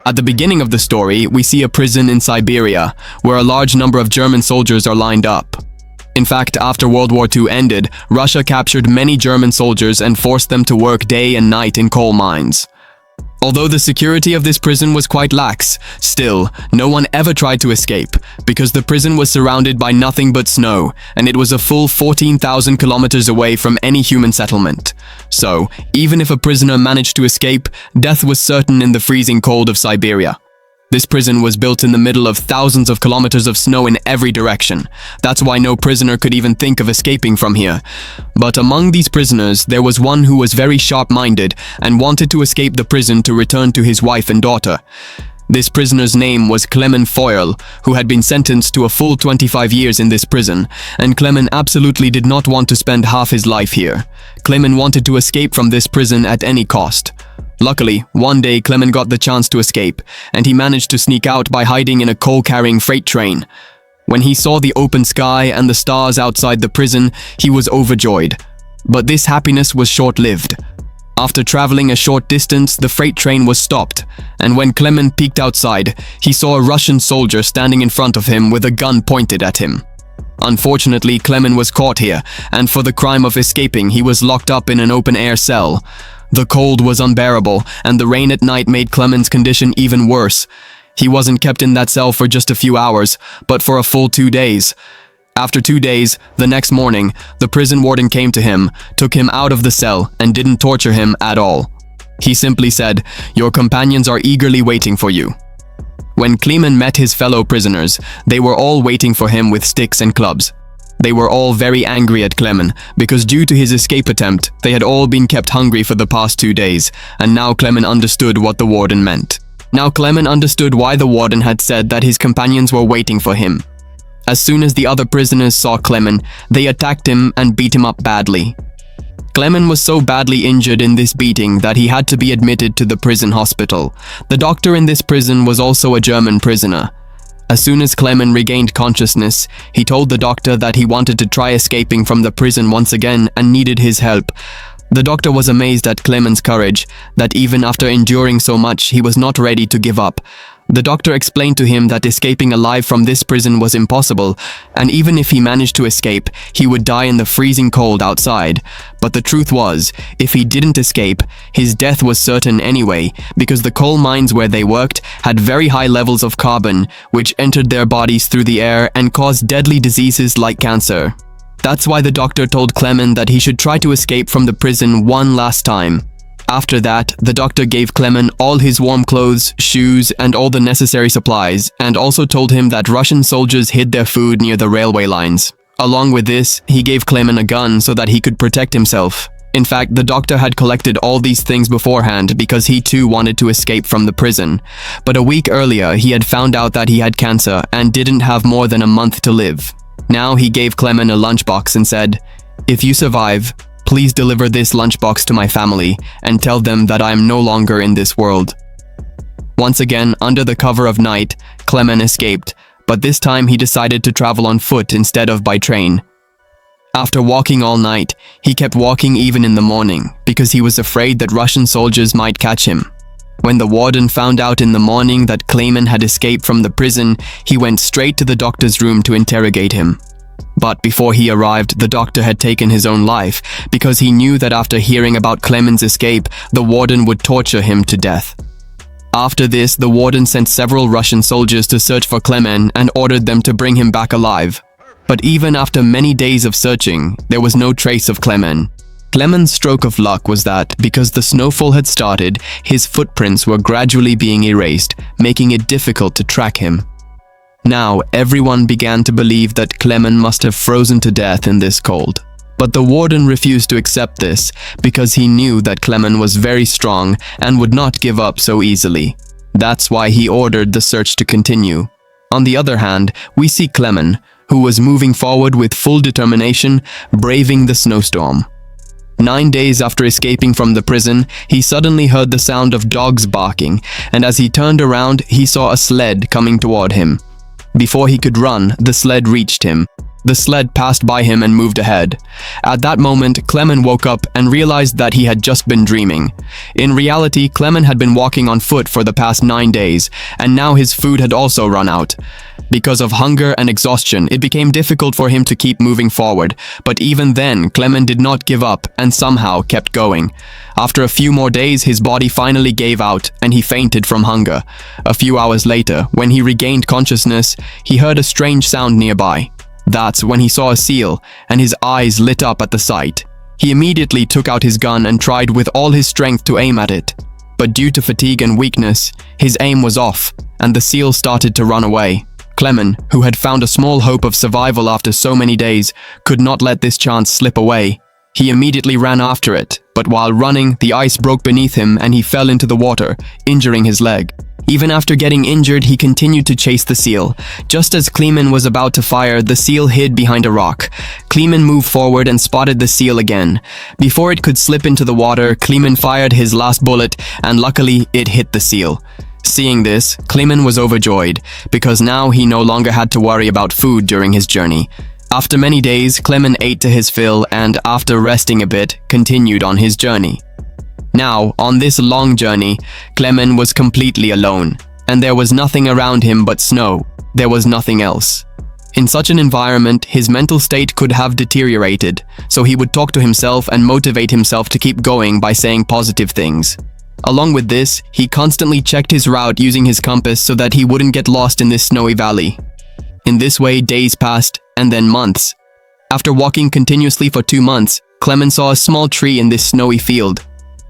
At the beginning of the story, we see a prison in Siberia, where a large number of German soldiers are lined up. In fact, after World War II ended, Russia captured many German soldiers and forced them to work day and night in coal mines. Although the security of this prison was quite lax, still, no one ever tried to escape, because the prison was surrounded by nothing but snow, and it was a full 14,000 kilometers away from any human settlement. So, even if a prisoner managed to escape, death was certain in the freezing cold of Siberia. This prison was built in the middle of thousands of kilometers of snow in every direction. That's why no prisoner could even think of escaping from here. But among these prisoners, there was one who was very sharp-minded and wanted to escape the prison to return to his wife and daughter. This prisoner's name was Clement Foyle, who had been sentenced to a full 25 years in this prison, and Clement absolutely did not want to spend half his life here. Clement wanted to escape from this prison at any cost. Luckily, one day Clement got the chance to escape, and he managed to sneak out by hiding in a coal-carrying freight train. When he saw the open sky and the stars outside the prison, he was overjoyed. But this happiness was short-lived. After traveling a short distance, the freight train was stopped, and when Clement peeked outside, he saw a Russian soldier standing in front of him with a gun pointed at him. Unfortunately, Clement was caught here, and for the crime of escaping, he was locked up in an open-air cell. The cold was unbearable, and the rain at night made Clement's condition even worse. He wasn't kept in that cell for just a few hours, but for a full 2 days. After 2 days, the next morning, the prison warden came to him, took him out of the cell, and didn't torture him at all. He simply said, "Your companions are eagerly waiting for you." When Clement met his fellow prisoners, they were all waiting for him with sticks and clubs. They were all very angry at Clement, because due to his escape attempt, they had all been kept hungry for the past 2 days, and now Clement understood what the warden meant. Now Clement understood why the warden had said that his companions were waiting for him. As soon as the other prisoners saw Clement, they attacked him and beat him up badly. Clement was so badly injured in this beating that he had to be admitted to the prison hospital. The doctor in this prison was also a German prisoner. As soon as Clement regained consciousness, he told the doctor that he wanted to try escaping from the prison once again and needed his help. The doctor was amazed at Clement's courage, that even after enduring so much, he was not ready to give up. The doctor explained to him that escaping alive from this prison was impossible, and even if he managed to escape, he would die in the freezing cold outside. But the truth was, if he didn't escape, his death was certain anyway, because the coal mines where they worked had very high levels of carbon, which entered their bodies through the air and caused deadly diseases like cancer. That's why the doctor told Clement that he should try to escape from the prison one last time. After that, the doctor gave Clement all his warm clothes, shoes, and all the necessary supplies, and also told him that Russian soldiers hid their food near the railway lines. Along with this, he gave Clement a gun so that he could protect himself. In fact, the doctor had collected all these things beforehand because he too wanted to escape from the prison. But a week earlier, he had found out that he had cancer and didn't have more than a month to live. Now he gave Clement a lunchbox and said, "If you survive, please deliver this lunchbox to my family and tell them that I am no longer in this world." Once again, under the cover of night, Clement escaped, but this time he decided to travel on foot instead of by train. After walking all night, he kept walking even in the morning because he was afraid that Russian soldiers might catch him. When the warden found out in the morning that Clement had escaped from the prison, he went straight to the doctor's room to interrogate him. But before he arrived, the doctor had taken his own life because he knew that after hearing about Clement's escape, the warden would torture him to death. After this, the warden sent several Russian soldiers to search for Clement and ordered them to bring him back alive. But even after many days of searching, there was no trace of Clement. Clement's stroke of luck was that, because the snowfall had started, his footprints were gradually being erased, making it difficult to track him. Now, everyone began to believe that Clement must have frozen to death in this cold. But the warden refused to accept this because he knew that Clement was very strong and would not give up so easily. That's why he ordered the search to continue. On the other hand, we see Clement, who was moving forward with full determination, braving the snowstorm. 9 days after escaping from the prison, he suddenly heard the sound of dogs barking, and as he turned around, he saw a sled coming toward him. Before he could run, the sled reached him. The sled passed by him and moved ahead. At that moment, Clemen woke up and realized that he had just been dreaming. In reality, Clemen had been walking on foot for the past 9 days, and now his food had also run out. Because of hunger and exhaustion, it became difficult for him to keep moving forward, but even then, Clemen did not give up and somehow kept going. After a few more days, his body finally gave out and he fainted from hunger. A few hours later, when he regained consciousness, he heard a strange sound nearby. That's when he saw a seal, and his eyes lit up at the sight. He immediately took out his gun and tried with all his strength to aim at it. But due to fatigue and weakness, his aim was off, and the seal started to run away. Clemen, who had found a small hope of survival after so many days, could not let this chance slip away. He immediately ran after it, but while running, the ice broke beneath him and he fell into the water, injuring his leg. Even after getting injured, he continued to chase the seal. Just as Clemen was about to fire, the seal hid behind a rock. Clemen moved forward and spotted the seal again. Before it could slip into the water, Clemen fired his last bullet, and luckily, it hit the seal. Seeing this, Clemen was overjoyed, because now he no longer had to worry about food during his journey. After many days, Clemen ate to his fill and, after resting a bit, continued on his journey. Now, on this long journey, Clemen was completely alone, and there was nothing around him but snow. There was nothing else. In such an environment, his mental state could have deteriorated, so he would talk to himself and motivate himself to keep going by saying positive things. Along with this, he constantly checked his route using his compass so that he wouldn't get lost in this snowy valley. In this way, days passed, and then months. After walking continuously for 2 months, Clemen saw a small tree in this snowy field.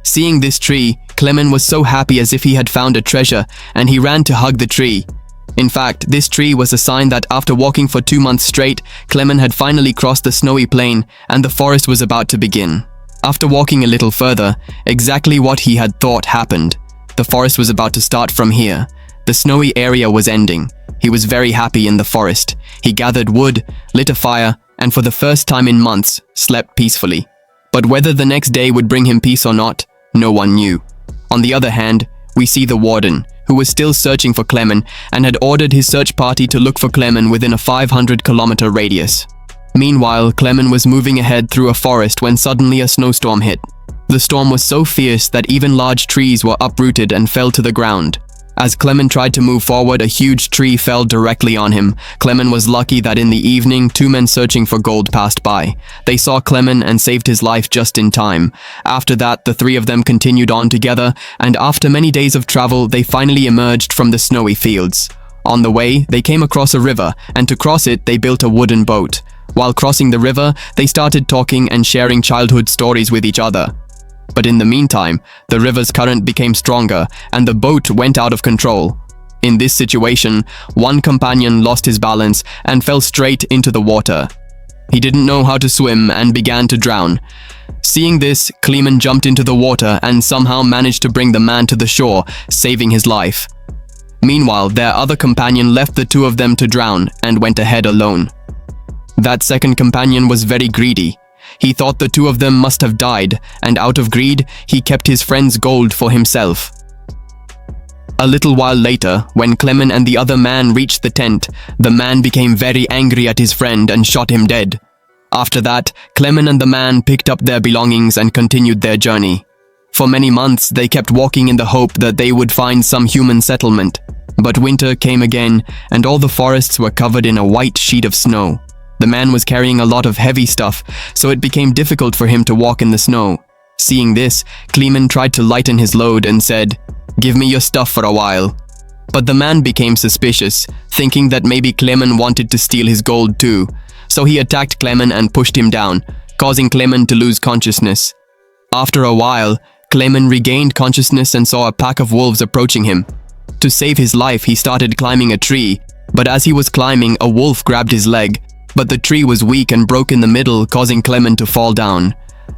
Seeing this tree, Clemen was so happy as if he had found a treasure, and he ran to hug the tree. In fact, this tree was a sign that after walking for 2 months straight, Clemen had finally crossed the snowy plain, and the forest was about to begin. After walking a little further, exactly what he had thought happened. The forest was about to start from here. The snowy area was ending. He was very happy in the forest. He gathered wood, lit a fire, and for the first time in months, slept peacefully. But whether the next day would bring him peace or not, no one knew. On the other hand, we see the warden, who was still searching for Clemen and had ordered his search party to look for Clemen within a 500-kilometer radius. Meanwhile, Clemen was moving ahead through a forest when suddenly a snowstorm hit. The storm was so fierce that even large trees were uprooted and fell to the ground. As Clemen tried to move forward, a huge tree fell directly on him. Clemen was lucky that in the evening, 2 men searching for gold passed by. They saw Clemen and saved his life just in time. After that, the 3 of them continued on together, and after many days of travel, they finally emerged from the snowy fields. On the way, they came across a river, and to cross it, they built a wooden boat. While crossing the river, they started talking and sharing childhood stories with each other. But in the meantime, the river's current became stronger and the boat went out of control. In this situation, one companion lost his balance and fell straight into the water. He didn't know how to swim and began to drown. Seeing this, Clemen jumped into the water and somehow managed to bring the man to the shore, saving his life. Meanwhile, their other companion left the 2 of them to drown and went ahead alone. That second companion was very greedy. He thought the 2 of them must have died, and out of greed, he kept his friend's gold for himself. A little while later, when Clemen and the other man reached the tent, the man became very angry at his friend and shot him dead. After that, Clemen and the man picked up their belongings and continued their journey. For many months, they kept walking in the hope that they would find some human settlement. But winter came again, and all the forests were covered in a white sheet of snow. The man was carrying a lot of heavy stuff, so it became difficult for him to walk in the snow. Seeing this, Clemen tried to lighten his load and said, "Give me your stuff for a while." But the man became suspicious, thinking that maybe Clemen wanted to steal his gold too. So he attacked Clemen and pushed him down, causing Clemen to lose consciousness. After a while, Clemen regained consciousness and saw a pack of wolves approaching him. To save his life, he started climbing a tree, but as he was climbing, a wolf grabbed his leg. But the tree was weak and broke in the middle, causing Clemen to fall down.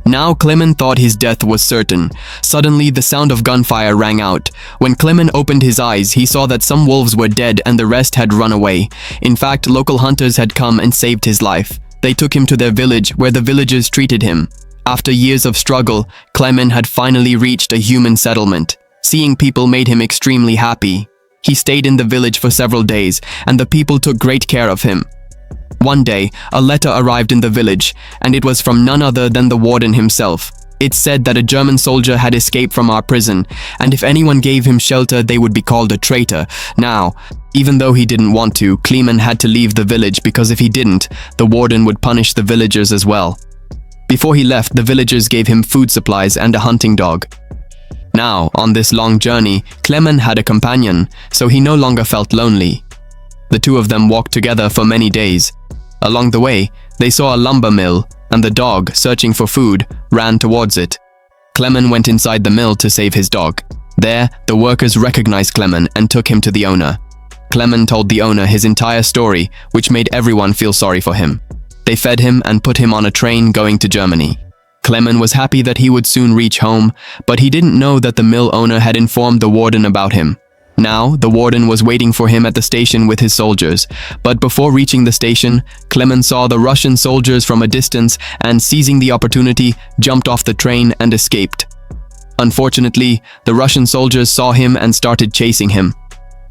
Now Clemen thought his death was certain. Suddenly, the sound of gunfire rang out. When Clemen opened his eyes, he saw that some wolves were dead and the rest had run away. In fact, local hunters had come and saved his life. They took him to their village, where the villagers treated him. After years of struggle, Clemen had finally reached a human settlement. Seeing people made him extremely happy. He stayed in the village for several days, and the people took great care of him. One day, a letter arrived in the village, and it was from none other than the warden himself. It said that a German soldier had escaped from our prison, and if anyone gave him shelter, they would be called a traitor. Now, even though he didn't want to, Kleeman had to leave the village because if he didn't, the warden would punish the villagers as well. Before he left, the villagers gave him food supplies and a hunting dog. Now, on this long journey, Kleeman had a companion, so he no longer felt lonely. The two of them walked together for many days. Along the way, they saw a lumber mill, and the dog, searching for food, ran towards it. Kleeman went inside the mill to save his dog. There, the workers recognized Kleeman and took him to the owner. Kleeman told the owner his entire story, which made everyone feel sorry for him. They fed him and put him on a train going to Germany. Kleeman was happy that he would soon reach home, but he didn't know that the mill owner had informed the warden about him. Now, the warden was waiting for him at the station with his soldiers, but before reaching the station, Kleeman saw the Russian soldiers from a distance and, seizing the opportunity, jumped off the train and escaped. Unfortunately, the Russian soldiers saw him and started chasing him.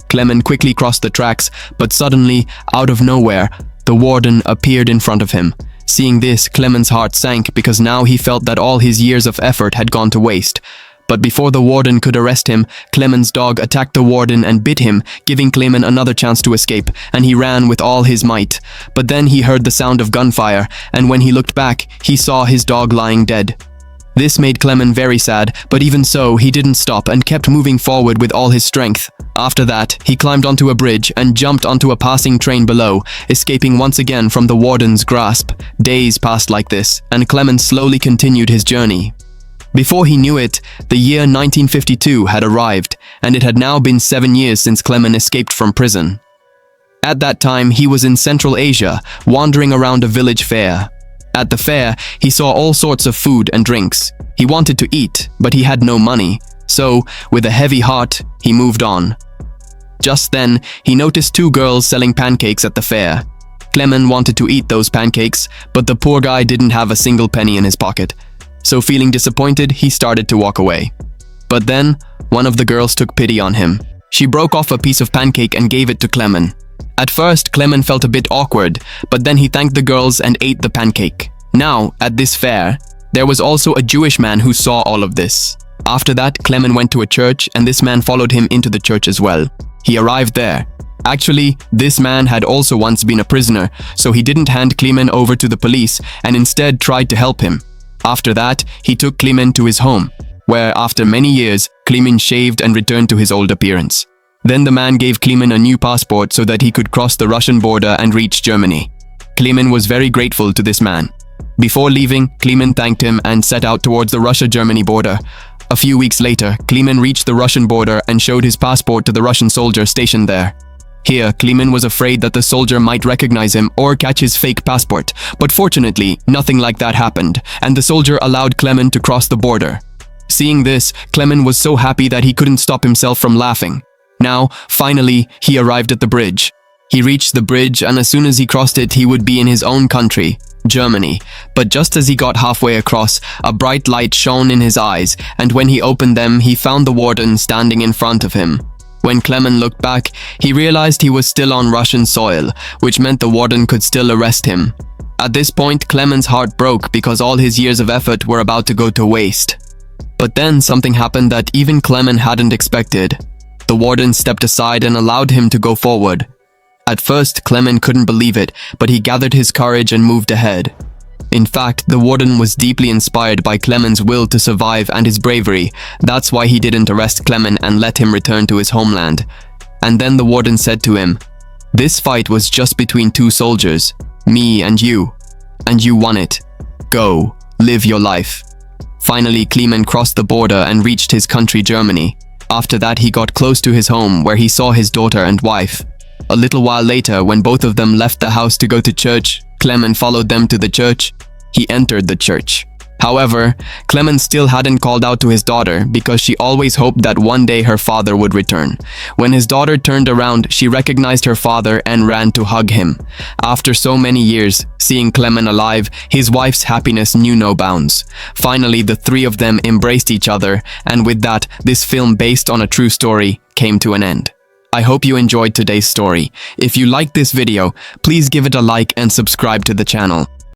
Kleeman quickly crossed the tracks, but suddenly, out of nowhere, the warden appeared in front of him. Seeing this, Kleeman's heart sank because now he felt that all his years of effort had gone to waste. But before the warden could arrest him, Kleeman's dog attacked the warden and bit him, giving Kleeman another chance to escape, and he ran with all his might. But then he heard the sound of gunfire, and when he looked back, he saw his dog lying dead. This made Kleeman very sad, but even so, he didn't stop and kept moving forward with all his strength. After that, he climbed onto a bridge and jumped onto a passing train below, escaping once again from the warden's grasp. Days passed like this, and Kleeman slowly continued his journey. Before he knew it, the year 1952 had arrived, and it had now been 7 years since Kleeman escaped from prison. At that time, he was in Central Asia, wandering around a village fair. At the fair, he saw all sorts of food and drinks. He wanted to eat, but he had no money. So, with a heavy heart, he moved on. Just then, he noticed two girls selling pancakes at the fair. Kleeman wanted to eat those pancakes, but the poor guy didn't have a single penny in his pocket. So feeling disappointed, he started to walk away. But then, one of the girls took pity on him. She broke off a piece of pancake and gave it to Kleeman. At first, Kleeman felt a bit awkward, but then he thanked the girls and ate the pancake. Now, at this fair, there was also a Jewish man who saw all of this. After that, Kleeman went to a church, and this man followed him into the church as well. He arrived there. Actually, this man had also once been a prisoner, so he didn't hand Kleeman over to the police and instead tried to help him. After that, he took Kleeman to his home, where after many years, Kleeman shaved and returned to his old appearance. Then the man gave Kleeman a new passport so that he could cross the Russian border and reach Germany. Kleeman was very grateful to this man. Before leaving, Kleeman thanked him and set out towards the Russia-Germany border. A few weeks later, Kleeman reached the Russian border and showed his passport to the Russian soldier stationed there. Here, Kleeman was afraid that the soldier might recognize him or catch his fake passport, but fortunately, nothing like that happened, and the soldier allowed Kleeman to cross the border. Seeing this, Kleeman was so happy that he couldn't stop himself from laughing. Now, finally, he arrived at the bridge. He reached the bridge, and as soon as he crossed it, he would be in his own country, Germany. But just as he got halfway across, a bright light shone in his eyes, and when he opened them, he found the warden standing in front of him. When Kleeman looked back, he realized he was still on Russian soil, which meant the warden could still arrest him. At this point, Kleeman's heart broke because all his years of effort were about to go to waste. But then something happened that even Kleeman hadn't expected. The warden stepped aside and allowed him to go forward. At first, Kleeman couldn't believe it, but he gathered his courage and moved ahead. In fact, the warden was deeply inspired by Kleeman's will to survive and his bravery. That's why he didn't arrest Kleeman and let him return to his homeland. And then the warden said to him, "This fight was just between two soldiers, me and you won it. Go, live your life." Finally, Kleeman crossed the border and reached his country, Germany. After that, he got close to his home, where he saw his daughter and wife. A little while later, when both of them left the house to go to church, Kleeman followed them to the church. He entered the church. However, Kleeman still hadn't called out to his daughter because she always hoped that one day her father would return. When his daughter turned around, she recognized her father and ran to hug him. After so many years, seeing Kleeman alive, his wife's happiness knew no bounds. Finally, the three of them embraced each other, and with that, this film based on a true story came to an end. I hope you enjoyed today's story. If you liked this video, please give it a like and subscribe to the channel.